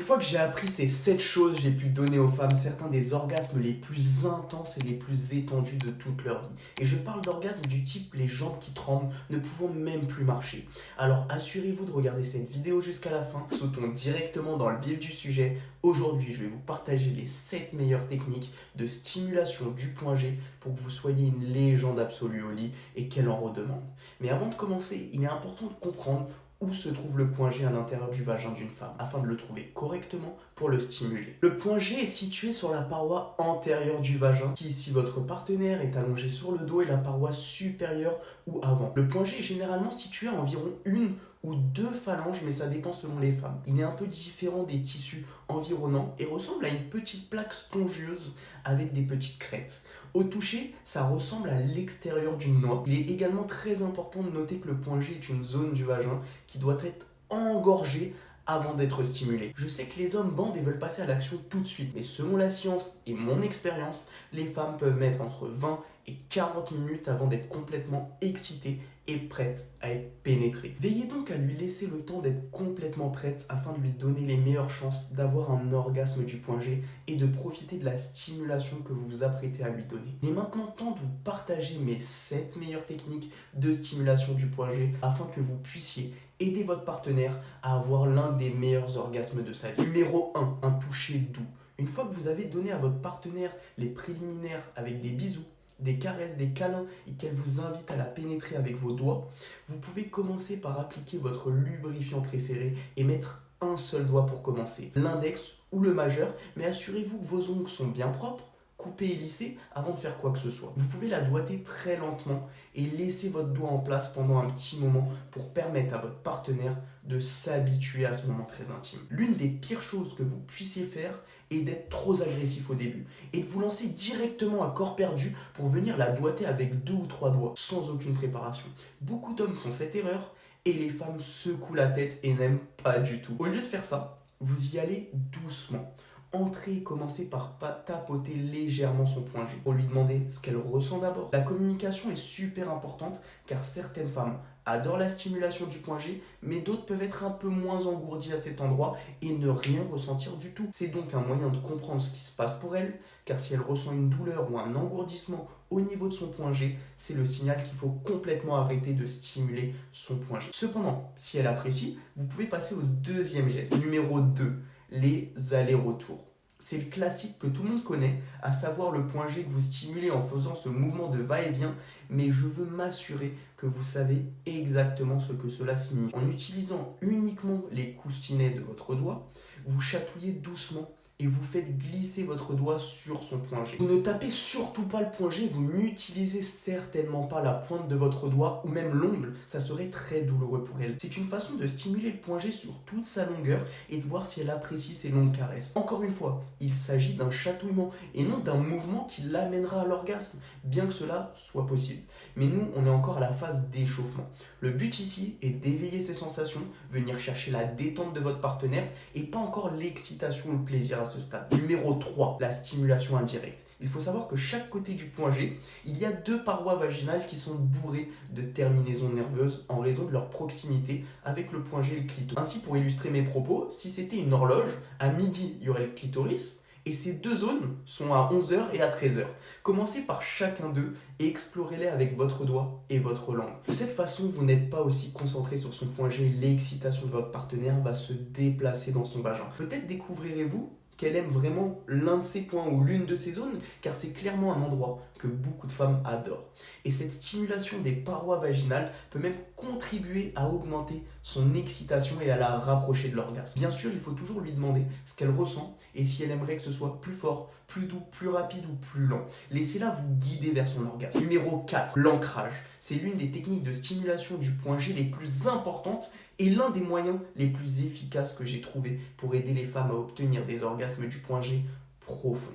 Une fois que j'ai appris ces 7 choses, j'ai pu donner aux femmes certains des orgasmes les plus intenses et les plus étendus de toute leur vie. Et je parle d'orgasmes du type les jambes qui tremblent, ne pouvant même plus marcher. Alors assurez-vous de regarder cette vidéo jusqu'à la fin. Sautons directement dans le vif du sujet. Aujourd'hui, je vais vous partager les 7 meilleures techniques de stimulation du point G pour que vous soyez une légende absolue au lit et qu'elle en redemande. Mais avant de commencer, il est important de comprendre où se trouve le point G à l'intérieur du vagin d'une femme, afin de le trouver correctement pour le stimuler. Le point G est situé sur la paroi antérieure du vagin, qui si votre partenaire est allongé sur le dos est la paroi supérieure ou avant. Le point G est généralement situé à environ une ou deux phalanges, mais ça dépend selon les femmes. Il est un peu différent des tissus environnants et ressemble à une petite plaque spongieuse avec des petites crêtes. Au toucher, ça ressemble à l'extérieur d'une noix. Il est également très important de noter que le point G est une zone du vagin qui doit être engorgée avant d'être stimulée. Je sais que les hommes bandent et veulent passer à l'action tout de suite, mais selon la science et mon expérience, les femmes peuvent mettre entre 20 et 40 minutes avant d'être complètement excitées et prêtes à être pénétrées. Veillez donc à lui laisser le temps d'être complètement prête afin de lui donner les meilleures chances d'avoir un orgasme du point G et de profiter de la stimulation que vous vous apprêtez à lui donner. Il est maintenant temps de vous partager mes 7 meilleures techniques de stimulation du point G afin que vous puissiez aider votre partenaire à avoir l'un des meilleurs orgasmes de sa vie. Numéro 1, un toucher doux. Une fois que vous avez donné à votre partenaire les préliminaires avec des bisous, des caresses, des câlins et qu'elle vous invite à la pénétrer avec vos doigts, vous pouvez commencer par appliquer votre lubrifiant préféré et mettre un seul doigt pour commencer, l'index ou le majeur, mais assurez-vous que vos ongles sont bien propres, coupés et lissés avant de faire quoi que ce soit. Vous pouvez la doigter très lentement et laisser votre doigt en place pendant un petit moment pour permettre à votre partenaire de s'habituer à ce moment très intime. L'une des pires choses que vous puissiez faire est d'être trop agressif au début et de vous lancer directement à corps perdu pour venir la doigter avec 2 ou 3 doigts sans aucune préparation. Beaucoup d'hommes font cette erreur et les femmes secouent la tête et n'aiment pas du tout. Au lieu de faire ça, vous y allez doucement. Entrez et commencez par tapoter légèrement son point G pour lui demander ce qu'elle ressent d'abord. La communication est super importante car certaines femmes adorent la stimulation du point G, mais d'autres peuvent être un peu moins engourdies à cet endroit et ne rien ressentir du tout. C'est donc un moyen de comprendre ce qui se passe pour elle, car si elle ressent une douleur ou un engourdissement au niveau de son point G, c'est le signal qu'il faut complètement arrêter de stimuler son point G. Cependant, si elle apprécie, vous pouvez passer au deuxième geste. Numéro 2, les allers-retours. C'est le classique que tout le monde connaît, à savoir le point G que vous stimulez en faisant ce mouvement de va-et-vient, mais je veux m'assurer que vous savez exactement ce que cela signifie. En utilisant uniquement les coussinets de votre doigt, vous chatouillez doucement et vous faites glisser votre doigt sur son point G. Vous ne tapez surtout pas le point G, vous n'utilisez certainement pas la pointe de votre doigt ou même l'ongle, ça serait très douloureux pour elle. C'est une façon de stimuler le point G sur toute sa longueur et de voir si elle apprécie ces longues caresses. Encore une fois, il s'agit d'un chatouillement et non d'un mouvement qui l'amènera à l'orgasme, bien que cela soit possible. Mais nous, on est encore à la phase d'échauffement. Le but ici est d'éveiller ses sensations, venir chercher la détente de votre partenaire et pas encore l'excitation ou le plaisir à ce stade. Numéro 3, la stimulation indirecte. Il faut savoir que chaque côté du point G, il y a 2 parois vaginales qui sont bourrées de terminaisons nerveuses en raison de leur proximité avec le point G et le clitoris. Ainsi, pour illustrer mes propos, si c'était une horloge, à midi, il y aurait le clitoris, et ces 2 zones sont à 11h et à 13h. Commencez par chacun d'eux et explorez-les avec votre doigt et votre langue. De cette façon, vous n'êtes pas aussi concentré sur son point G, l'excitation de votre partenaire va se déplacer dans son vagin. Peut-être découvrirez-vous qu'elle aime vraiment l'un de ces points ou l'une de ces zones, car c'est clairement un endroit que beaucoup de femmes adorent. Et cette stimulation des parois vaginales peut même contribuer à augmenter son excitation et à la rapprocher de l'orgasme. Bien sûr, il faut toujours lui demander ce qu'elle ressent et si elle aimerait que ce soit plus fort, plus doux, plus rapide ou plus lent. Laissez-la vous guider vers son orgasme. Numéro 4, l'ancrage. C'est l'une des techniques de stimulation du point G les plus importantes et l'un des moyens les plus efficaces que j'ai trouvé pour aider les femmes à obtenir des orgasmes du point G profond.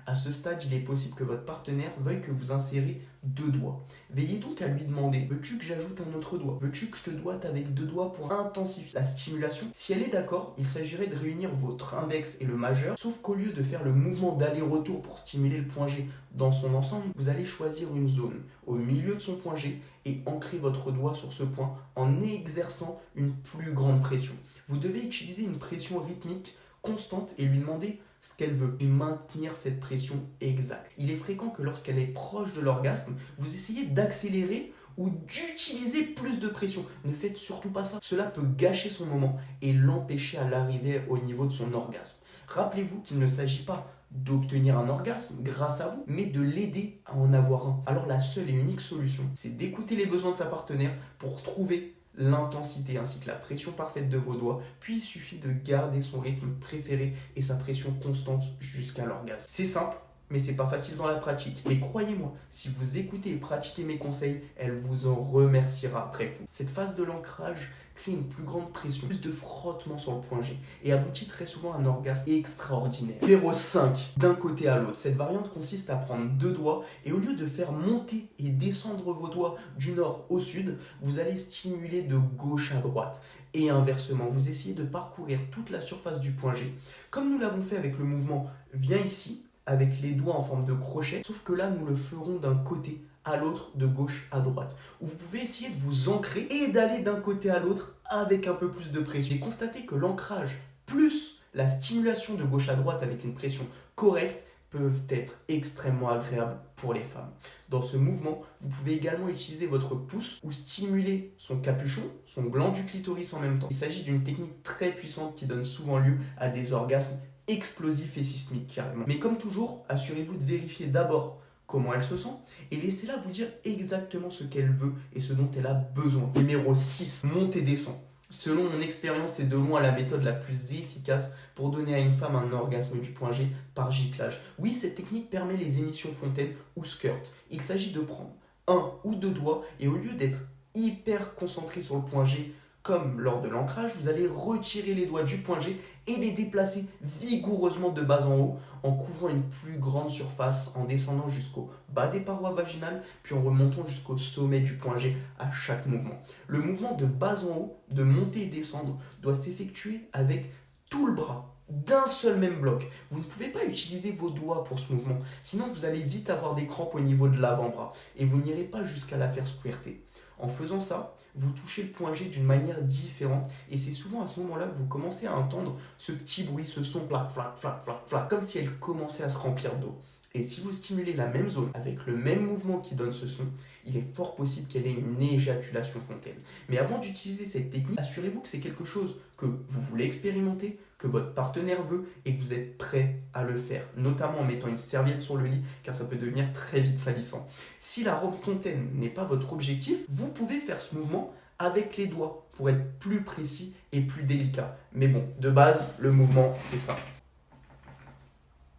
À ce stade, il est possible que votre partenaire veuille que vous insérez 2 doigts. Veillez donc à lui demander: veux-tu que j'ajoute un autre doigt? Veux-tu que je te doigte avec 2 doigts pour intensifier la stimulation? Si elle est d'accord, il s'agirait de réunir votre index et le majeur, sauf qu'au lieu de faire le mouvement d'aller-retour pour stimuler le point G dans son ensemble, vous allez choisir une zone au milieu de son point G et ancrer votre doigt sur ce point en exerçant une plus grande pression. Vous devez utiliser une pression rythmique constante et lui demander ce qu'elle veut, et maintenir cette pression exacte. Il est fréquent que lorsqu'elle est proche de l'orgasme, vous essayez d'accélérer ou d'utiliser plus de pression. Ne faites surtout pas ça. Cela peut gâcher son moment et l'empêcher à l'arrivée au niveau de son orgasme. Rappelez-vous qu'il ne s'agit pas d'obtenir un orgasme grâce à vous, mais de l'aider à en avoir un. Alors la seule et unique solution, c'est d'écouter les besoins de sa partenaire pour trouver l'intensité ainsi que la pression parfaite de vos doigts, puis il suffit de garder son rythme préféré et sa pression constante jusqu'à l'orgasme. C'est simple, mais c'est pas facile dans la pratique. Mais croyez-moi, si vous écoutez et pratiquez mes conseils, elle vous en remerciera après coup. Cette phase de l'ancrage crée une plus grande pression, plus de frottement sur le point G et aboutit très souvent à un orgasme extraordinaire. Numéro 5, d'un côté à l'autre. Cette variante consiste à prendre 2 doigts et au lieu de faire monter et descendre vos doigts du nord au sud, vous allez stimuler de gauche à droite. Et inversement, vous essayez de parcourir toute la surface du point G. Comme nous l'avons fait avec le mouvement viens ici, avec les doigts en forme de crochet, sauf que là nous le ferons d'un côté à l'autre, de gauche à droite, où vous pouvez essayer de vous ancrer et d'aller d'un côté à l'autre avec un peu plus de pression. Et constatez que l'ancrage plus la stimulation de gauche à droite avec une pression correcte peuvent être extrêmement agréables pour les femmes. Dans ce mouvement, vous pouvez également utiliser votre pouce ou stimuler son capuchon, son gland du clitoris en même temps. Il s'agit d'une technique très puissante qui donne souvent lieu à des orgasmes explosifs et sismiques carrément. Mais comme toujours, assurez-vous de vérifier d'abord comment elle se sent et laissez-la vous dire exactement ce qu'elle veut et ce dont elle a besoin. Numéro 6, monte et descend. Selon mon expérience, c'est de loin la méthode la plus efficace pour donner à une femme un orgasme du point G par giclage. Oui, cette technique permet les émissions fontaine ou skirt. Il s'agit de prendre 1 ou 2 doigts et au lieu d'être hyper concentré sur le point G, comme lors de l'ancrage, vous allez retirer les doigts du point G et les déplacer vigoureusement de bas en haut en couvrant une plus grande surface, en descendant jusqu'au bas des parois vaginales, puis en remontant jusqu'au sommet du point G à chaque mouvement. Le mouvement de bas en haut, de monter et descendre, doit s'effectuer avec tout le bras, d'un seul même bloc. Vous ne pouvez pas utiliser vos doigts pour ce mouvement, sinon vous allez vite avoir des crampes au niveau de l'avant-bras et vous n'irez pas jusqu'à la faire squirter. En faisant ça, vous touchez le point G d'une manière différente et c'est souvent à ce moment-là que vous commencez à entendre ce petit bruit, ce son flac, flac, flac, flac, flac, comme si elle commençait à se remplir d'eau. Et si vous stimulez la même zone avec le même mouvement qui donne ce son, il est fort possible qu'elle ait une éjaculation fontaine. Mais avant d'utiliser cette technique, assurez-vous que c'est quelque chose que vous voulez expérimenter, que votre partenaire veut et que vous êtes prêt à le faire, notamment en mettant une serviette sur le lit car ça peut devenir très vite salissant. Si la rampe fontaine n'est pas votre objectif, vous pouvez faire ce mouvement avec les doigts pour être plus précis et plus délicat. Mais bon, de base, le mouvement, c'est ça.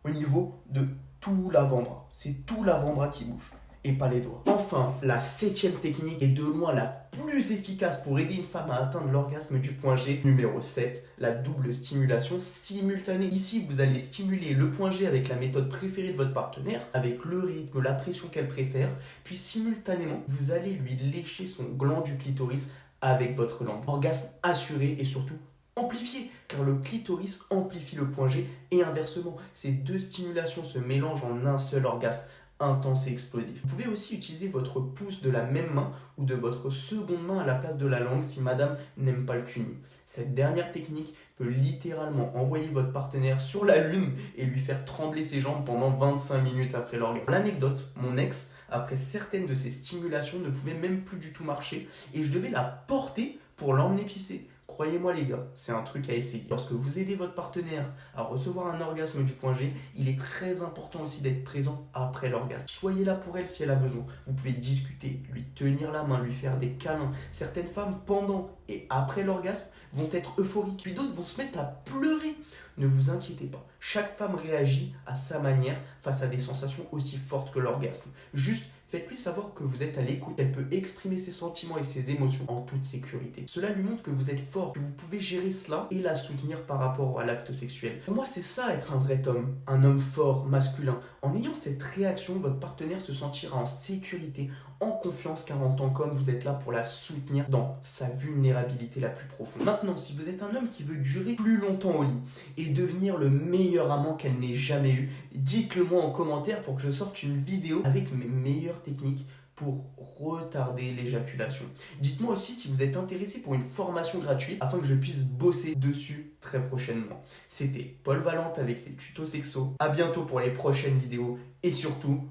Au niveau de tout l'avant-bras, c'est tout l'avant-bras qui bouge et pas les doigts. Enfin, la 7e technique est de loin la plus efficace pour aider une femme à atteindre l'orgasme du point G. Numéro 7, la double stimulation simultanée. Ici, vous allez stimuler le point G avec la méthode préférée de votre partenaire, avec le rythme, la pression qu'elle préfère, puis simultanément, vous allez lui lécher son gland du clitoris avec votre langue. Orgasme assuré et surtout amplifié, car le clitoris amplifie le point G et inversement. Ces deux stimulations se mélangent en un seul orgasme intense et explosif. Vous pouvez aussi utiliser votre pouce de la même main ou de votre seconde main à la place de la langue si madame n'aime pas le cuni. Cette dernière technique peut littéralement envoyer votre partenaire sur la lune et lui faire trembler ses jambes pendant 25 minutes après l'orgasme. L'anecdote, mon ex, après certaines de ces stimulations, ne pouvait même plus du tout marcher et je devais la porter pour l'emmener pisser. Croyez-moi les gars, c'est un truc à essayer. Lorsque vous aidez votre partenaire à recevoir un orgasme du point G, il est très important aussi d'être présent après l'orgasme. Soyez là pour elle si elle a besoin. Vous pouvez discuter, lui tenir la main, lui faire des câlins. Certaines femmes, pendant et après l'orgasme, vont être euphoriques, puis d'autres vont se mettre à pleurer. Ne vous inquiétez pas, chaque femme réagit à sa manière face à des sensations aussi fortes que l'orgasme. Juste faites-lui savoir que vous êtes à l'écoute, elle peut exprimer ses sentiments et ses émotions en toute sécurité. Cela lui montre que vous êtes fort, que vous pouvez gérer cela et la soutenir par rapport à l'acte sexuel. Pour moi, c'est ça être un vrai homme, un homme fort, masculin. En ayant cette réaction, votre partenaire se sentira en sécurité, en confiance, car en tant qu'homme, vous êtes là pour la soutenir dans sa vulnérabilité la plus profonde. Maintenant, si vous êtes un homme qui veut durer plus longtemps au lit et devenir le meilleur amant qu'elle n'ait jamais eu, dites-le moi en commentaire pour que je sorte une vidéo avec mes meilleures techniques pour retarder l'éjaculation. Dites-moi aussi si vous êtes intéressé pour une formation gratuite afin que je puisse bosser dessus très prochainement. C'était Paul Valente avec ses tutos sexo. À bientôt pour les prochaines vidéos et surtout,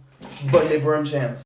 bonne LeBron James!